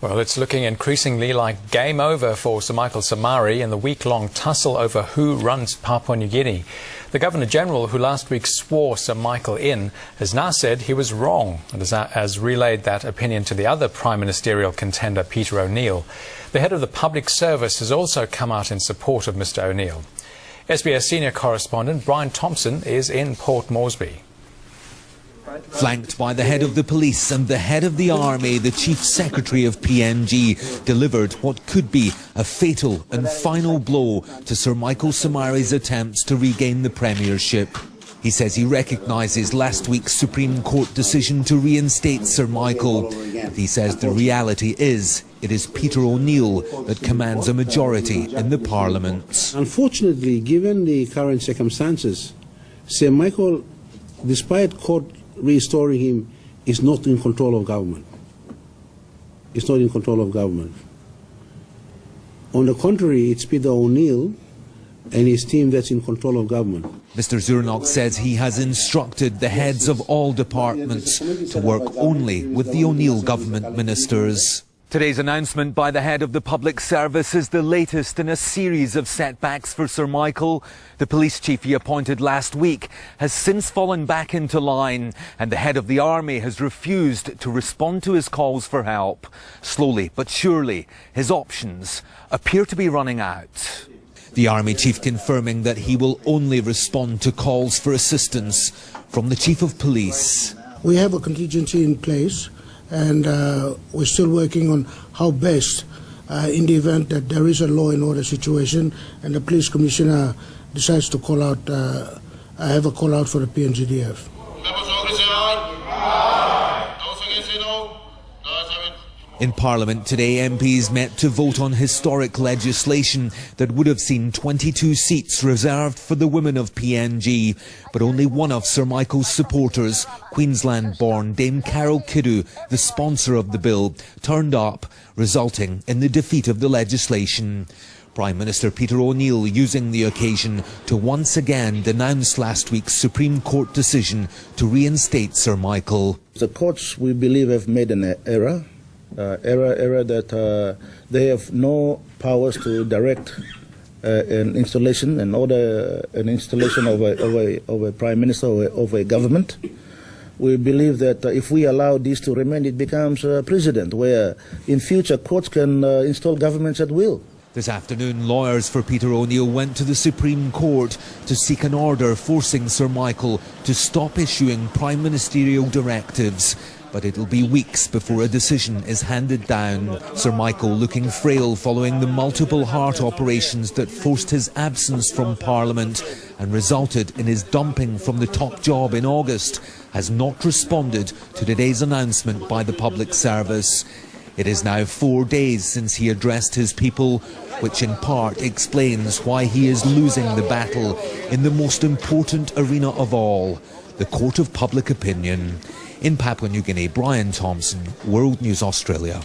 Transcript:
Well, it's looking increasingly like game over for Sir Michael Somare in the week-long tussle over who runs Papua New Guinea. The Governor-General, who last week swore Sir Michael in, has now said he was wrong and has relayed that opinion to the other Prime Ministerial contender, Peter O'Neill. The head of the Public Service has also come out in support of Mr O'Neill. SBS senior correspondent Brian Thomson is in Port Moresby. Flanked by the head of the police and the head of the army, the chief secretary of PNG delivered what could be a fatal and final blow to Sir Michael Somare's attempts to regain the premiership. He says he recognises last week's Supreme Court decision to reinstate Sir Michael. But he says the reality is it is Peter O'Neill that commands a majority in the Parliament. Unfortunately, given the current circumstances, Sir Michael, despite court restoring him, is not in control of government. It's not in control of government. On the contrary, it's Peter O'Neill and his team that's in control of government. Mr Zurnok says he has instructed the heads of all departments to work only with the O'Neill government ministers. Today's announcement by the head of the Public Service is the latest in a series of setbacks for Sir Michael. The police chief he appointed last week has since fallen back into line, and the head of the army has refused to respond to his calls for help. Slowly but surely, his options appear to be running out. The army chief confirming that he will only respond to calls for assistance from the chief of police. We have a contingency in place, and we're still working on how best, in the event that there is a law and order situation and the police commissioner decides to call out, have a call out for the PNGDF. In Parliament today, MPs met to vote on historic legislation that would have seen 22 seats reserved for the women of PNG. But only one of Sir Michael's supporters, Queensland-born Dame Carol Kiddu, the sponsor of the bill, turned up, resulting in the defeat of the legislation. Prime Minister Peter O'Neill using the occasion to once again denounce last week's Supreme Court decision to reinstate Sir Michael. The courts, we believe, have made an error. That they have no powers to direct an installation and order an installation of a prime minister or of a government. We believe that if we allow this to remain, it becomes a precedent where in future courts can install governments at will. This afternoon, lawyers for Peter O'Neill went to the Supreme Court to seek an order forcing Sir Michael to stop issuing prime ministerial directives. But it'll be weeks before a decision is handed down. Sir Michael, looking frail following the multiple heart operations that forced his absence from Parliament and resulted in his dumping from the top job in August, has not responded to today's announcement by the Public Service. It is now 4 days since he addressed his people, which in part explains why he is losing the battle in the most important arena of all, the court of public opinion. In Papua New Guinea, Brian Thomson, World News Australia.